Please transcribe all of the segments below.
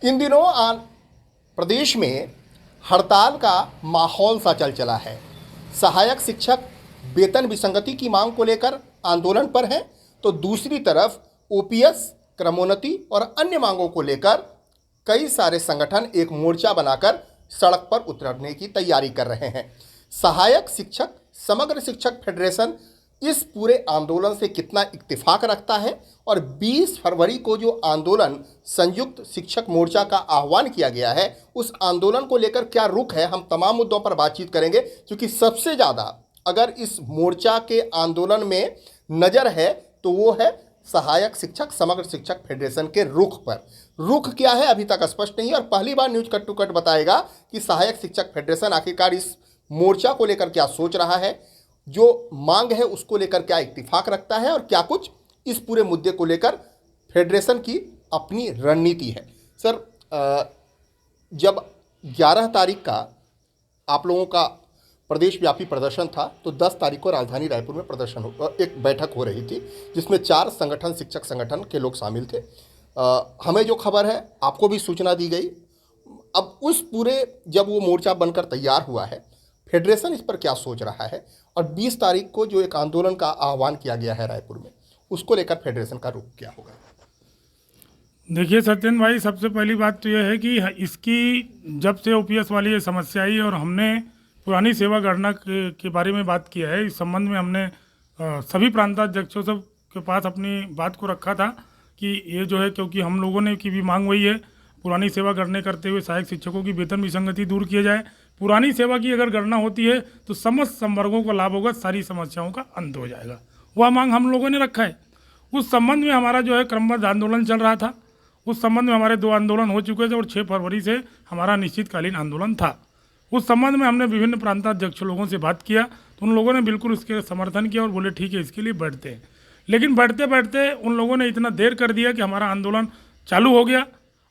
इन दिनों प्रदेश में हड़ताल का माहौल सा चल चला है। सहायक शिक्षक वेतन विसंगति की मांग को लेकर आंदोलन पर हैं, तो दूसरी तरफ ओपीएस, क्रमोन्नति और अन्य मांगों को लेकर कई सारे संगठन एक मोर्चा बनाकर सड़क पर उतरने की तैयारी कर रहे हैं। सहायक शिक्षक समग्र शिक्षक फेडरेशन इस पूरे आंदोलन से कितना इत्तेफाक रखता है और 20 फरवरी को जो आंदोलन संयुक्त शिक्षक मोर्चा का आह्वान किया गया है, उस आंदोलन को लेकर क्या रुख है, हम तमाम मुद्दों पर बातचीत करेंगे। क्योंकि सबसे ज़्यादा अगर इस मोर्चा के आंदोलन में नज़र है तो वो है सहायक शिक्षक समग्र शिक्षक फेडरेशन के रुख पर। रुख क्या है अभी तक स्पष्ट नहीं है और पहली बार न्यूज कट टू कट बताएगा कि सहायक शिक्षक फेडरेशन आखिरकार इस मोर्चा को लेकर क्या सोच रहा है, जो मांग है उसको लेकर क्या इत्तेफाक रखता है और क्या कुछ इस पूरे मुद्दे को लेकर फेडरेशन की अपनी रणनीति है। सर, जब 11 तारीख का आप लोगों का प्रदेश व्यापी प्रदर्शन था तो 10 तारीख को राजधानी रायपुर में एक बैठक हो रही थी जिसमें 4 संगठन, शिक्षक संगठन के लोग शामिल थे। हमें जो खबर है आपको भी सूचना दी गई। अब उस पूरे जब वो मोर्चा बनकर तैयार हुआ है, फेडरेशन इस पर क्या सोच रहा है और 20 तारीख को जो एक आंदोलन का आह्वान किया गया है रायपुर में, उसको लेकर फेडरेशन का रुख क्या होगा? देखिए सत्येंद्र भाई, सबसे पहली बात तो यह है कि इसकी जब से ओपीएस वाली ये समस्या आई और हमने पुरानी सेवा गणना के बारे में बात किया है, इस संबंध में हमने सभी प्रांताध्यक्षों सब के पास अपनी बात को रखा था कि ये जो है, क्योंकि हम लोगों ने की भी मांग वही है, पुरानी सेवा गणना करते हुए सहायक शिक्षकों की वेतन विसंगति दूर किया जाए। पुरानी सेवा की अगर गणना होती है तो समस्त संवर्गों को लाभ होगा, सारी समस्याओं का अंत हो जाएगा। वह मांग हम लोगों ने रखा है। उस संबंध में हमारा जो है क्रमबद्ध आंदोलन चल रहा था। उस संबंध में हमारे 2 आंदोलन हो चुके थे और 6 फरवरी से हमारा निश्चितकालीन आंदोलन था। उस संबंध में हमने विभिन्न प्रांताध्यक्ष लोगों से बात किया तो उन लोगों ने बिल्कुल इसके समर्थन किया और बोले ठीक है, इसके लिए बैठते हैं। लेकिन बैठते बैठते उन लोगों ने इतना देर कर दिया कि हमारा आंदोलन चालू हो गया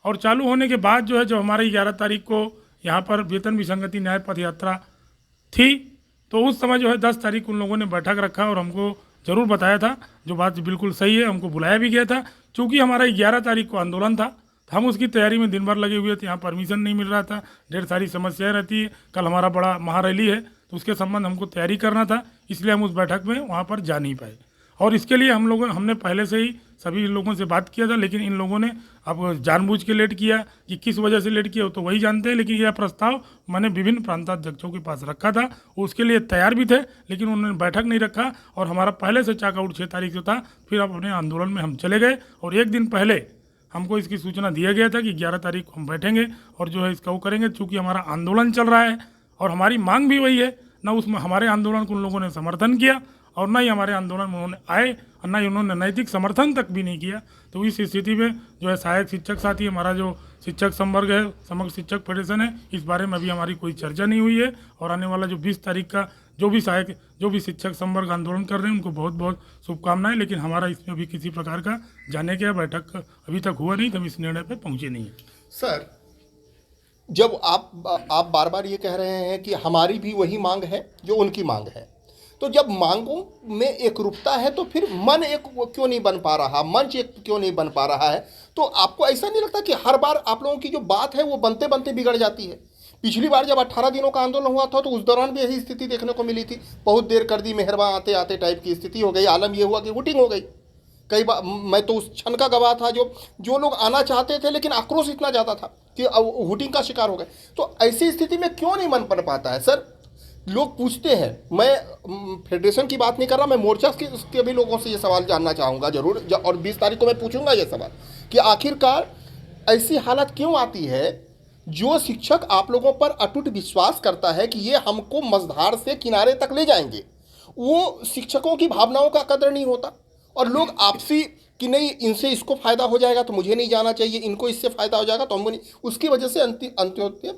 और चालू होने के बाद जो है, जब हमारी 11 तारीख को यहाँ पर वेतन विसंगति न्याय पथ यात्रा थी तो उस समय जो है 10 तारीख उन लोगों ने बैठक रखा और हमको ज़रूर बताया था, जो बात बिल्कुल सही है, हमको बुलाया भी गया था। चूँकि हमारा 11 तारीख को आंदोलन था, हम उसकी तैयारी में दिन भर लगे हुए थे। यहाँ परमिशन नहीं मिल रहा था, ढेर सारी समस्याएं रहती है। कल हमारा बड़ा महारैली है तो उसके संबंध हमको तैयारी करना था, इसलिए हम उस बैठक में वहाँ पर जा नहीं पाए। और इसके लिए हमने पहले से ही सभी लोगों से बात किया था, लेकिन इन लोगों ने अब जानबूझ के लेट किया। कि किस वजह से लेट किया तो वही जानते हैं, लेकिन यह प्रस्ताव मैंने विभिन्न प्रांताध्यक्षों के पास रखा था, उसके लिए तैयार भी थे, लेकिन उन्होंने बैठक नहीं रखा और हमारा पहले से चाकआउट 6 तारीख से था। फिर अब अपने आंदोलन में हम चले गए और एक दिन पहले हमको इसकी सूचना दिया गया था कि 11 तारीख को हम बैठेंगे और जो है इसका वो करेंगे। चूँकि हमारा आंदोलन चल रहा है और हमारी मांग भी वही है, ना उसमें हमारे आंदोलन को उन लोगों ने समर्थन किया और ना ही हमारे आंदोलन में उन्होंने आए और ना ही उन्होंने नैतिक समर्थन तक भी नहीं किया। तो इस स्थिति में जो है सहायक शिक्षक साथी, हमारा जो शिक्षक संवर्ग है, समग्र शिक्षक फेडरेशन है, इस बारे में अभी हमारी कोई चर्चा नहीं हुई है। और आने वाला जो 20 तारीख का जो भी शिक्षक संवर्ग आंदोलन कर रहे हैं उनको बहुत बहुत शुभकामनाएं। लेकिन हमारा इसमें अभी किसी प्रकार का जाने का बैठक अभी तक हुआ नहीं, तो हम इस निर्णय पर पहुँचे नहीं है। सर, जब आप बार बार ये कह रहे हैं कि हमारी भी वही मांग है जो उनकी मांग है, तो जब मांगों में एक रूपता है तो फिर मन एक क्यों नहीं बन पा रहा, मंच एक क्यों नहीं बन पा रहा है? तो आपको ऐसा नहीं लगता कि हर बार आप लोगों की जो बात है वो बनते बनते बिगड़ जाती है? पिछली बार जब 18 दिनों का आंदोलन हुआ था तो उस दौरान भी यही स्थिति देखने को मिली थी। बहुत देर कर दी, मेहरबा आते आते टाइप की स्थिति हो गई। आलम ये हुआ कि वोटिंग हो गई। कई बार मैं तो उस क्षण का गवाह था, जो लोग आना चाहते थे लेकिन आक्रोश इतना ज़्यादा था कि वोटिंग का शिकार हो गए। तो ऐसी स्थिति में क्यों नहीं मन बन पाता है? सर, लोग पूछते हैं, मैं फेडरेशन की बात नहीं कर रहा, मैं मोर्चा के भी लोगों से ये सवाल जानना चाहूँगा जरूर, और 20 तारीख को मैं पूछूंगा ये सवाल कि आखिरकार ऐसी हालत क्यों आती है? जो शिक्षक आप लोगों पर अटूट विश्वास करता है कि ये हमको मझधार से किनारे तक ले जाएंगे, वो शिक्षकों की भावनाओं का कदर नहीं होता और लोग आपसी कि नहीं, इनसे इसको फ़ायदा हो जाएगा तो मुझे नहीं जाना चाहिए, इनको इससे फ़ायदा हो जाएगा तो हमको नहीं, उसकी वजह से अंत्योदय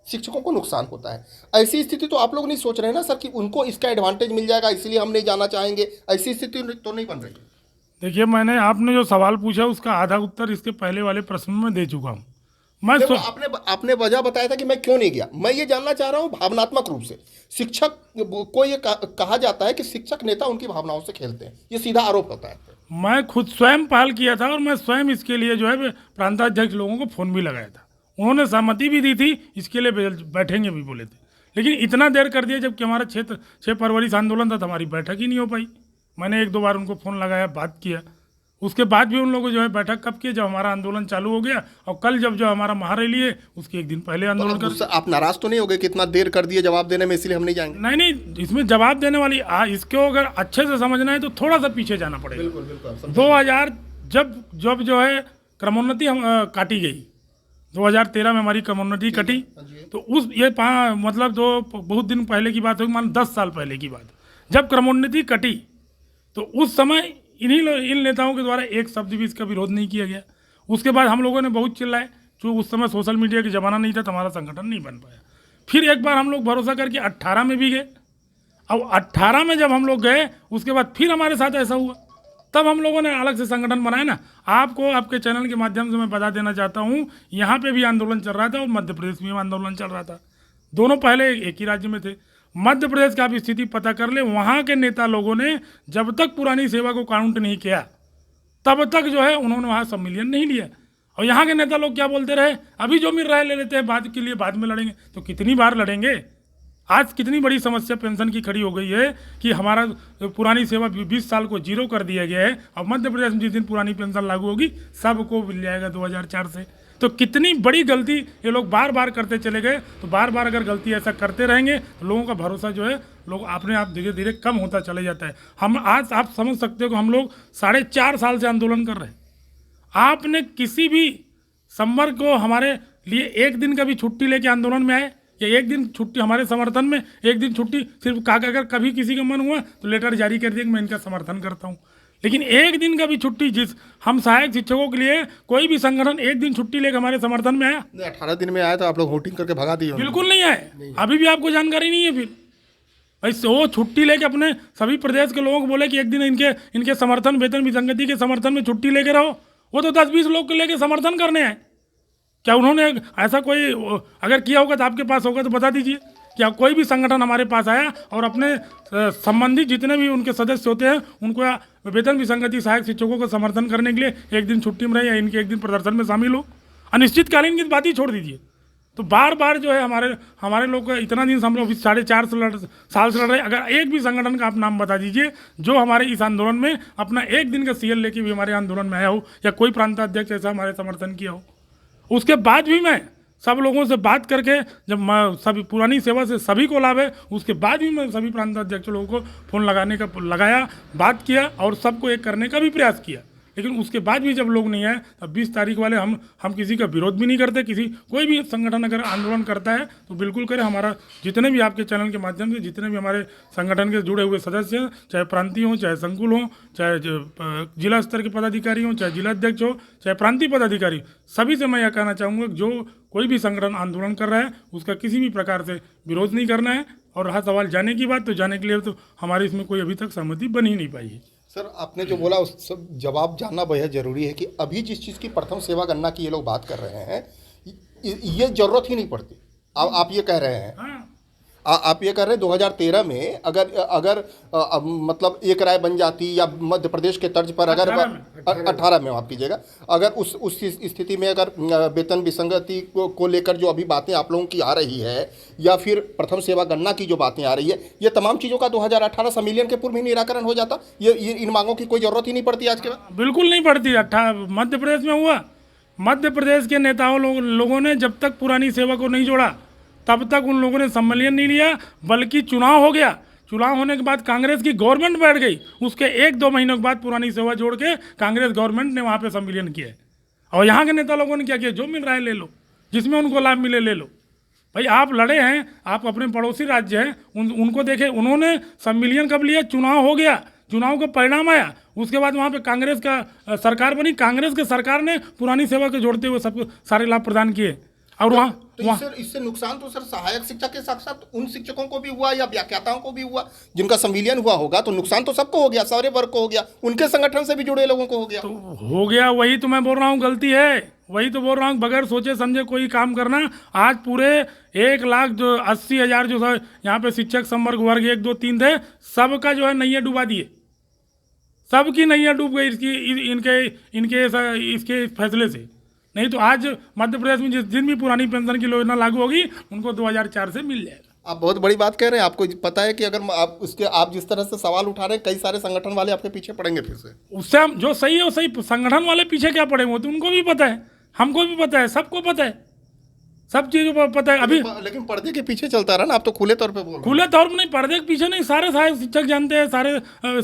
शिक्षकों को नुकसान होता है। ऐसी स्थिति तो आप लोग नहीं सोच रहे ना सर कि उनको इसका एडवांटेज मिल जाएगा इसलिए हम नहीं जाना चाहेंगे? ऐसी स्थिति तो नहीं बन रही। देखिए, मैंने आपने जो सवाल पूछा उसका आधा उत्तर इसके पहले वाले प्रश्न में दे चुका हूँ। आपने वजह बताया था कि मैं क्यों नहीं गया। मैं ये जानना चाह रहा हूँ भावनात्मक रूप से, शिक्षक को ये कहा जाता है कि शिक्षक नेता उनकी भावनाओं से खेलते हैं, ये सीधा आरोप होता है। मैं खुद स्वयं पहल किया था और मैं स्वयं इसके लिए जो है प्रांताध्यक्ष लोगों को फ़ोन भी लगाया था। उन्होंने सहमति भी दी थी, इसके लिए बैठेंगे भी बोले थे, लेकिन इतना देर कर दिया जबकि हमारा 6 फरवरी से आंदोलन था तो हमारी बैठक ही नहीं हो पाई। मैंने 1-2 बार उनको फ़ोन लगाया, बात किया, उसके बाद भी उन लोगों जो है बैठक कब की, जब हमारा आंदोलन चालू हो गया और कल जब जो हमारा महारैली है उसके एक दिन पहले आंदोलन कर। तो आप नाराज तो नहीं हो गए कि इतना देर कर दिए जवाब देने में, इसलिए हम नहीं जाएंगे? नहीं, इसमें जवाब देने वाली इसको अगर अच्छे से समझना है तो थोड़ा सा पीछे जाना पड़ेगा। बिल्कुल बिल्कुल। 2000 जब जो है क्रमोन्नति हम काटी गई, 2013 में हमारी क्रमोन्नति कटी, तो उस मतलब तो बहुत दिन पहले की बात होगी, मान 10 साल पहले की बात, जब क्रमोन्नति कटी तो उस समय इन नेताओं के द्वारा एक शब्द भी इसका विरोध नहीं किया गया। उसके बाद हम लोगों ने बहुत चिल्लाए, जो उस समय सोशल मीडिया की ज़माना नहीं था तो हमारा संगठन नहीं बन पाया। फिर एक बार हम लोग भरोसा करके 18 में भी गए, अब 18 में जब हम लोग गए उसके बाद फिर हमारे साथ ऐसा हुआ, तब हम लोगों ने अलग से संगठन बनाया ना। आपको आपके चैनल के माध्यम से मैं बता देना चाहता हूँ, यहाँ पे भी आंदोलन चल रहा था और मध्य प्रदेश में भी आंदोलन चल रहा था, दोनों पहले एक ही राज्य में थे। मध्य प्रदेश का आप स्थिति पता कर ले, वहाँ के नेता लोगों ने जब तक पुरानी सेवा को काउंट नहीं किया तब तक जो है उन्होंने वहाँ सम्मिलन नहीं लिया। और यहाँ के नेता लोग क्या बोलते रहे, अभी जो मिल रहा है ले लेते हैं, बाद के लिए बाद में लड़ेंगे। तो कितनी बार लड़ेंगे? आज कितनी बड़ी समस्या पेंशन की खड़ी हो गई है कि हमारा पुरानी सेवा 20 साल को 0 कर दिया गया है। अब मध्य प्रदेश में जिस दिन पुरानी पेंशन लागू होगी सबको मिल जाएगा 2004 से। तो कितनी बड़ी गलती ये लोग बार बार करते चले गए। तो बार बार अगर गलती ऐसा करते रहेंगे तो लोगों का भरोसा जो है लोग अपने आप धीरे धीरे कम होता चले जाता है। हम आज आप समझ सकते हो कि हम लोग 4.5 साल से आंदोलन कर रहे हैं। आपने किसी भी संवर्ग को हमारे लिए एक दिन का भी छुट्टी लेके आंदोलन में आए, या एक दिन छुट्टी हमारे समर्थन में, एक दिन छुट्टी सिर्फ कहा, अगर कभी किसी का मन हुआ तो लेटर जारी कर दिया कि मैं इनका समर्थन करता हूँ, लेकिन एक दिन का भी छुट्टी, जिस हम सहायक शिक्षकों के लिए कोई भी संगठन एक दिन छुट्टी लेकर हमारे समर्थन में आया? 18 दिन में आया तो आप लोग वोटिंग करके भगा दिए? बिल्कुल नहीं आए। अभी भी आपको जानकारी नहीं है। फिर ऐसे वो छुट्टी लेके अपने सभी प्रदेश के लोगों को बोले कि एक दिन इनके समर्थन, वेतन विसंगति के समर्थन में छुट्टी लेके रहो। वो तो 10-20 लोग को लेके समर्थन करने आए। क्या उन्होंने ऐसा कोई अगर किया होगा तो आपके पास होगा तो बता दीजिए। क्या कोई भी संगठन हमारे पास आया और अपने संबंधित जितने भी उनके सदस्य होते हैं उनको वेतन विसंगति सहायक शिक्षकों को समर्थन करने के लिए एक दिन छुट्टी में रहे या इनके एक दिन प्रदर्शन में शामिल हो? अनिश्चितकालीन की बात ही छोड़ दीजिए। तो बार बार जो है हमारे लोग को इतना दिन से हम लोग 4.5 साल से लड़ रहे हैं। अगर एक भी संगठन का आप नाम बता दीजिए जो हमारे इस आंदोलन में अपना एक दिन का सीएल लेके भी हमारे आंदोलन में आया हो, या कोई प्रांताध्यक्ष ऐसा हमारे समर्थन किया हो। उसके बाद भी मैं सब लोगों से बात करके, जब सभी पुरानी सेवा से सभी को लाभ है, उसके बाद भी मैं सभी प्रांताध्यक्ष लोगों को फ़ोन लगाया, बात किया और सबको एक करने का भी प्रयास किया। लेकिन उसके बाद भी जब लोग नहीं आए तब 20 तारीख वाले हम किसी का विरोध भी नहीं करते। कोई भी संगठन अगर आंदोलन करता है तो बिल्कुल करे। हमारा जितने भी आपके चैनल के माध्यम से जितने भी हमारे संगठन के जुड़े हुए सदस्य हैं, चाहे प्रांतीय हों, चाहे संकुल हों, चाहे जिला स्तर के पदाधिकारी हों, चाहे जिलाध्यक्ष हो, चाहे प्रांतीय पदाधिकारी, सभी से मैं यह कहना चाहूँगा कि जो कोई भी संगठन आंदोलन कर रहा है उसका किसी भी प्रकार से विरोध नहीं करना है। और रहा सवाल जाने की बात, तो जाने के लिए तो हमारी इसमें कोई अभी तक सहमति बन ही नहीं पाई है। सर, आपने जो बोला उस सब जवाब जानना बेहद जरूरी है कि अभी जिस चीज़ की प्रथम सेवा गणना की ये लोग बात कर रहे हैं, ये जरूरत ही नहीं पड़ती। आप ये कह रहे हैं, हाँ। आप ये कह रहे हैं 2013 में अगर मतलब एक राय बन जाती, या मध्य प्रदेश के तर्ज पर अगर 18 में माफ कीजिएगा, अगर उस स्थिति में अगर वेतन विसंगति को लेकर जो अभी बातें आप लोगों की आ रही है, या फिर प्रथम सेवा गणना की जो बातें आ रही है, ये तमाम चीज़ों का 2018 संविलियन के पूर्व ही निराकरण हो जाता। ये इन मांगों की कोई ज़रूरत ही नहीं पड़ती आज के बाद? बिल्कुल नहीं पड़ती। मध्य प्रदेश में हुआ, मध्य प्रदेश के नेताओं लोगों ने जब तक पुरानी सेवा को नहीं जोड़ा तब तक उन लोगों ने सम्मेलन नहीं लिया, बल्कि चुनाव हो गया। चुनाव होने के बाद कांग्रेस की गवर्नमेंट बैठ गई, उसके 1-2 महीनों के बाद पुरानी सेवा जोड़ के कांग्रेस गवर्नमेंट ने वहाँ पे सम्मेलन किया। और यहाँ के नेता लोगों ने क्या किया, जो मिल रहा है ले लो, जिसमें उनको लाभ मिले ले लो। भाई आप लड़े हैं, आप अपने पड़ोसी राज्य हैं, उनको देखे, उन्होंने सम्मेलन कब लिया, चुनाव हो गया, चुनाव का परिणाम आया, उसके बाद वहाँ पे कांग्रेस का सरकार बनी, कांग्रेस के सरकार ने पुरानी सेवा को जोड़ते हुए सबको सारे लाभ प्रदान किए। और इससे नुकसान तो सर सहायक शिक्षक के साथ साथ उन शिक्षकों को भी हुआ या व्याख्याताओं को भी हुआ जिनका संविलियन हुआ होगा। तो नुकसान तो सबको हो गया, सारे वर्ग को हो गया, उनके संगठन से भी जुड़े लोगों को हो गया। तो हो गया, वही तो मैं बोल रहा हूँ, गलती है। वही तो बोल रहा हूँ, बगैर सोचे समझे कोई काम करना। आज पूरे 1,80,000 जो यहाँ पे शिक्षक संवर्ग वर्ग 1, 2, 3 थे, सबका जो है नैया डुबा दिए, सबकी नैया डूब गई इसके फैसले से। नहीं तो आज मध्य प्रदेश में जिस दिन भी पुरानी पेंशन की योजना लागू होगी उनको 2004 से मिल जाएगा। आप बहुत बड़ी बात कह रहे हैं। आपको पता है कि अगर आप जिस तरह से सवाल उठा रहे हैं, कई सारे संगठन वाले आपके पीछे पड़ेंगे फिर से। उससे हम जो सही है वो सही, संगठन वाले पीछे क्या पड़े वो तो उनको भी पता है, हमको भी पता है, सबको पता है, सब चीज़ों को पता है। अभी लेकिन पर्दे के पीछे चलता रहा ना, आप तो खुले तौर पे बोल रहे हैं। खुले तौर पर नहीं, पर्दे के पीछे नहीं, सारे सहायक शिक्षक जानते हैं, सारे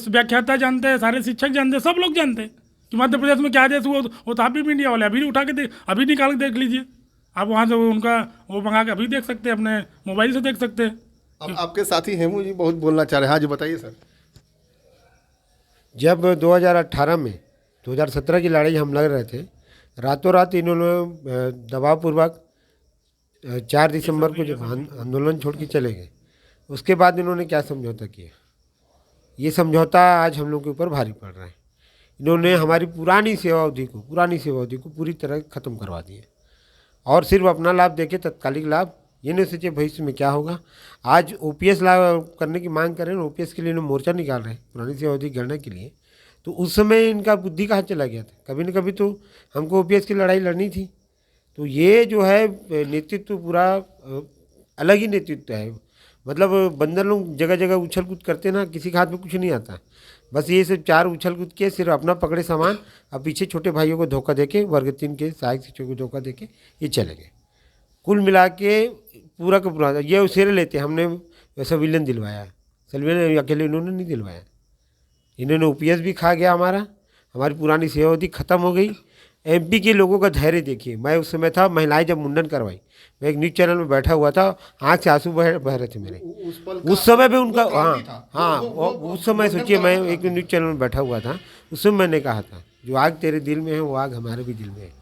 व्याख्याता जानते हैं, सारे शिक्षक जानते हैं, सब लोग जानते हैं कि मध्य प्रदेश में क्या आदेश हुआ। वो तो आप भी मीडिया वाले अभी उठा के अभी निकाल के देख लीजिए, आप वहाँ से उनका वो मंगा के अभी देख सकते हैं, अपने मोबाइल से देख सकते हैं। अब आपके साथी हेमू जी बहुत बोलना चाह रहे हैं। हाँ जी बताइए सर। जब 2018 में 2017 की लड़ाई हम लड़ रहे थे, रातों रात इन्होंने दबावपूर्वक 4 दिसंबर को जब आंदोलन छोड़ के चले गए, उसके बाद इन्होंने क्या समझौता किया, ये समझौता आज हम लोग के ऊपर भारी पड़ रहा है। इन्होंने हमारी पुरानी सेवा अवधि को पूरी तरह ख़त्म करवा दिया और सिर्फ अपना लाभ देके, तत्कालिक लाभ, ये नहीं सोचे भविष्य में क्या होगा। आज ओपीएस लाभ करने की मांग कर रहे हैं, ओपीएस के लिए इन्होंने मोर्चा निकाल रहे हैं पुरानी सेवा अवधि गणना के लिए। तो उस समय इनका बुद्धि कहाँ चला गया था? कभी न कभी तो हमको ओपीएस की लड़ाई लड़नी थी। तो ये जो है नेतृत्व पूरा अलग ही नेतृत्व है। मतलब बंदर लोग जगह जगह उछल कूद करते ना, किसी के हाथ में कुछ नहीं आता। बस ये सिर्फ 4 उछल कूद के सिर्फ अपना पकड़े सामान, अब पीछे छोटे भाइयों को धोखा देके, वर्ग 3 के सहायक शिक्षकों को धोखा देके ये चले गए। कुल मिला के पूरा का पूरा ये उसेरे लेते, हमने संविलियन दिलवाया, संविलियन अकेले इन्होंने नहीं दिलवाया। इन्होंने ओपीएस भी खा गया हमारी पुरानी सेवा अवधि खत्म हो गई। एमपी के लोगों का धैर्य देखिए। मैं उस समय था, महिलाएं जब मुंडन करवाई, मैं एक न्यूज़ चैनल में बैठा हुआ था, आँख से आंसू बह रहे थे मेरे। उस समय भी उनका उस समय सोचिए, मैं एक न्यूज़ चैनल में बैठा हुआ था, उस समय मैंने कहा था जो आग तेरे दिल में है वो आग हमारे भी दिल में है।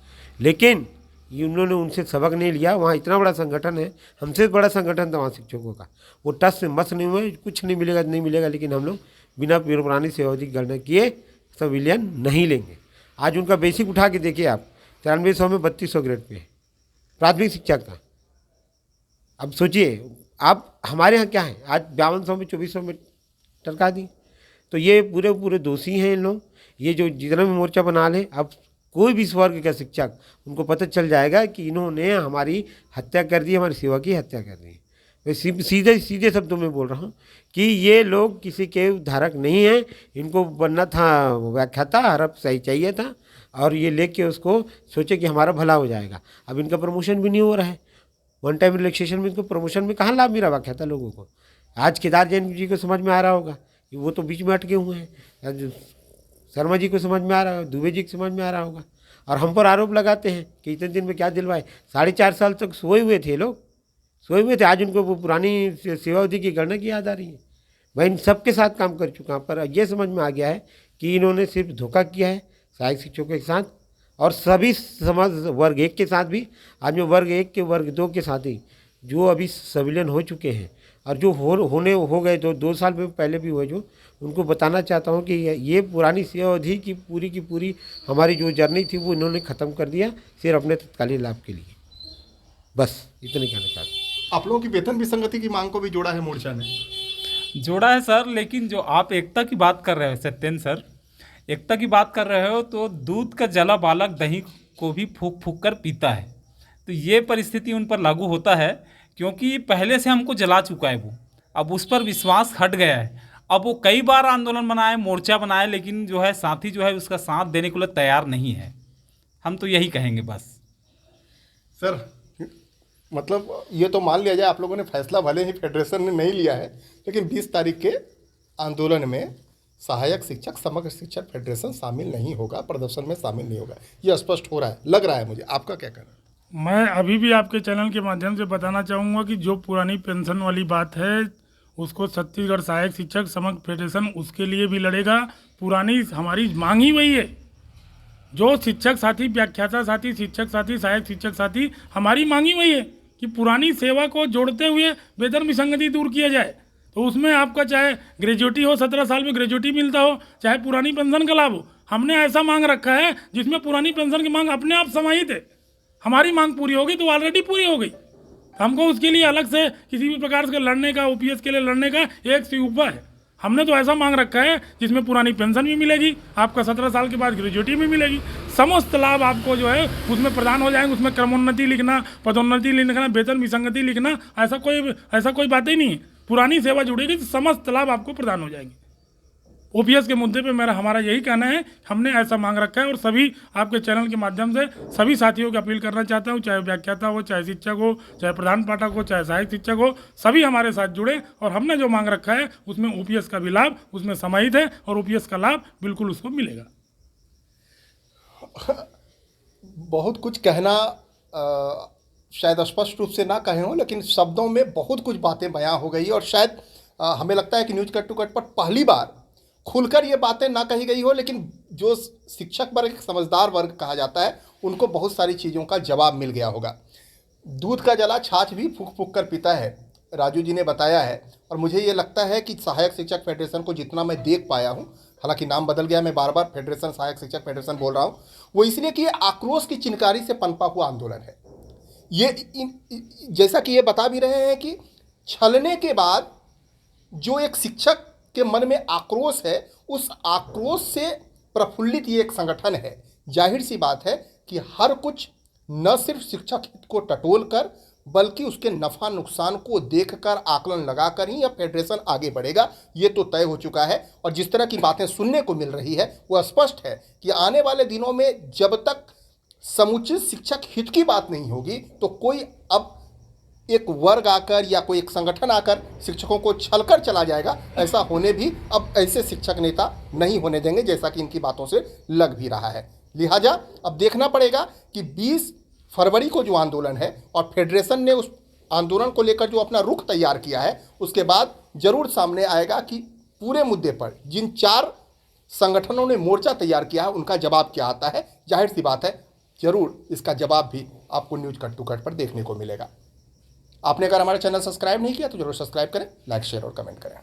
लेकिन ये उन्होंने उनसे सबक नहीं लिया। वहाँ इतना बड़ा संगठन है, हमसे बड़ा संगठन था वहाँ शिक्षकों का, वो टस से मस नहीं हुए, कुछ नहीं मिलेगा, लेकिन हम लोग बिना पुरानी सेवा अवधि गणना किए संविलियन नहीं लेंगे। आज उनका बेसिक उठा के देखिए आप, 9300 में 3200 ग्रेड पे है प्राथमिक शिक्षा का। अब सोचिए आप, हमारे यहाँ क्या है, आज 5200 में 2400 में टरका दी। तो ये पूरे दोषी हैं इन लोग। ये जो जितना भी मोर्चा बना ले, अब कोई भी वर्ग का शिक्षक, उनको पता चल जाएगा कि इन्होंने हमारी हत्या कर दी, हमारी सेवा की हत्या कर दी। मैं सीधे शब्दों में बोल रहा हूँ कि ये लोग किसी के धारक नहीं हैं। इनको बनना था व्याख्याता, हरप सही चाहिए था, और ये लेके उसको सोचे कि हमारा भला हो जाएगा। अब इनका प्रमोशन भी नहीं हो रहा है। वन टाइम रिलैक्सेशन में इनको प्रमोशन में कहाँ लाभ मिला व्याख्याता लोगों को? आज केदार जैन जी को समझ में आ रहा होगा, वो तो बीच में अटके हुए हैं। शर्मा जी को समझ में आ रहा होगा, दुबे जी को समझ में आ रहा होगा। और हम पर आरोप लगाते हैं कि इतने दिन में क्या दिलवाए। 4.5 साल तक सोए हुए थे लोग, सोए हुए थे। आज उनको वो पुरानी सेवा अवधि की गणना की याद आ रही है। मैं इन सब के साथ काम कर चुका हूँ, पर यह समझ में आ गया है कि इन्होंने सिर्फ धोखा किया है सहायक शिक्षकों के साथ, और सभी समाज वर्ग 1 के साथ भी। आज में वर्ग 1 के वर्ग 2 के साथ ही जो अभी संविलियन हो चुके हैं, और जो हो गए, जो 2 साल में पहले भी हुए, जो उनको बताना चाहता हूँ कि ये पुरानी सेवा अवधि की पूरी हमारी जो जर्नी थी वो इन्होंने ख़त्म कर दिया, सिर्फ अपने तत्कालीन लाभ के लिए। बस इतने कहना चाहता हूँ। आप लोगों की वेतन विसंगति की मांग को भी जोड़ा है मोर्चा ने? जोड़ा है सर, लेकिन जो आप एकता की बात कर रहे हो सत्येंद्र सर, एकता की बात कर रहे हो, तो दूध का जला बालक दही को भी फूंक फूंक कर पीता है। तो ये परिस्थिति उन पर लागू होता है, क्योंकि पहले से हमको जला चुका है वो, अब उस पर विश्वास हट गया है। अब वो कई बार आंदोलन बनाए, मोर्चा बनाए, लेकिन जो है साथी जो है उसका साथ देने के लिए तैयार नहीं है। हम तो यही कहेंगे बस। सर मतलब ये तो मान लिया जाए, आप लोगों ने फैसला भले ही फेडरेशन ने नहीं लिया है, लेकिन 20 तारीख के आंदोलन में सहायक शिक्षक समग्र शिक्षक फेडरेशन शामिल नहीं होगा, प्रदर्शन में शामिल नहीं होगा, ये स्पष्ट हो रहा है, लग रहा है मुझे। आपका क्या कहना है? मैं अभी भी आपके चैनल के माध्यम से बताना चाहूँगा कि जो पुरानी पेंशन वाली बात है, उसको छत्तीसगढ़ सहायक शिक्षक समग्र फेडरेशन उसके लिए भी लड़ेगा। पुरानी हमारी मांग ही वही है, जो शिक्षक साथी, व्याख्याता साथी, शिक्षक साथी, सहायक शिक्षक साथी, हमारी मांग ही वही है कि पुरानी सेवा को जोड़ते हुए वेतन विसंगति दूर किया जाए। तो उसमें आपका चाहे ग्रेजुएटी हो, 17 साल में ग्रेजुएटी मिलता हो, चाहे पुरानी पेंशन का लाभ हो, हमने ऐसा मांग रखा है जिसमें पुरानी पेंशन की मांग अपने आप समाहित है। हमारी मांग पूरी होगी तो ऑलरेडी पूरी हो गई। हमको उसके लिए अलग से किसी भी प्रकार से लड़ने का, ओपीएस के लिए लड़ने का एक से ऊपर है। हमने तो ऐसा मांग रखा है जिसमें पुरानी पेंशन भी मिलेगी, आपका 17 साल के बाद ग्रेजुएटी भी मिलेगी, समस्त लाभ आपको जो है उसमें प्रदान हो जाएंगे। उसमें क्रमोन्नति लिखना, पदोन्नति लिखना, वेतन विसंगति लिखना, ऐसा कोई बात ही नहीं है। पुरानी सेवा जुड़ेगी तो समस्त लाभ आपको प्रदान हो जाएंगे। ओपीएस के मुद्दे पे हमारा यही कहना है, हमने ऐसा मांग रखा है और सभी आपके चैनल के माध्यम से सभी साथियों की अपील करना चाहता हूँ, चाहे व्याख्याता हो, चाहे शिक्षक हो, चाहे प्रधान पाठक हो, चाहे सहायक शिक्षक हो, सभी हमारे साथ जुड़े और हमने जो मांग रखा है उसमें ओपीएस का भी लाभ उसमें समाहित है और ओपीएस का लाभ बिल्कुल उसको मिलेगा। बहुत कुछ कहना शायद स्पष्ट रूप से ना कहे हों, लेकिन शब्दों में बहुत कुछ बातें बयां हो गई और शायद हमें लगता है कि न्यूज़ कट टू कट पर पहली बार खुलकर ये बातें ना कही गई हो, लेकिन जो शिक्षक वर्ग, समझदार वर्ग कहा जाता है, उनको बहुत सारी चीज़ों का जवाब मिल गया होगा। दूध का जला छाछ भी फूंक फूंक कर पीता है, राजू जी ने बताया है। और मुझे ये लगता है कि सहायक शिक्षक फेडरेशन को जितना मैं देख पाया हूँ, हालांकि नाम बदल गया, मैं बार बार फेडरेशन, सहायक शिक्षक फेडरेशन बोल रहा हूँ, वो इसलिए कि ये आक्रोश की चिनकारी से पनपा हुआ आंदोलन है। जैसा कि ये बता भी रहे हैं कि छलने के बाद जो एक शिक्षक के मन में आक्रोश है, उस आक्रोश से प्रफुल्लित ये एक संगठन है। जाहिर सी बात है कि हर कुछ न सिर्फ शिक्षक हित को टटोल कर, बल्कि उसके नफ़ा नुकसान को देखकर, आकलन लगाकर ही यह फेडरेशन आगे बढ़ेगा, ये तो तय हो चुका है। और जिस तरह की बातें सुनने को मिल रही है वो स्पष्ट है कि आने वाले दिनों में जब तक समुचित शिक्षक हित की बात नहीं होगी तो कोई अब एक वर्ग आकर या कोई एक संगठन आकर शिक्षकों को छलकर चला जाएगा, ऐसा होने भी अब ऐसे शिक्षक नेता नहीं होने देंगे, जैसा कि इनकी बातों से लग भी रहा है। लिहाजा अब देखना पड़ेगा कि 20 फरवरी को जो आंदोलन है और फेडरेशन ने उस आंदोलन को लेकर जो अपना रुख तैयार किया है, उसके बाद जरूर सामने आएगा कि पूरे मुद्दे पर जिन 4 संगठनों ने मोर्चा तैयार किया है उनका जवाब क्या आता है। जाहिर सी बात है जरूर इसका जवाब भी आपको न्यूज़ कट टू कट पर देखने को मिलेगा। आपने अगर हमारा चैनल सब्सक्राइब नहीं किया तो जरूर सब्सक्राइब करें, लाइक, शेयर और कमेंट करें।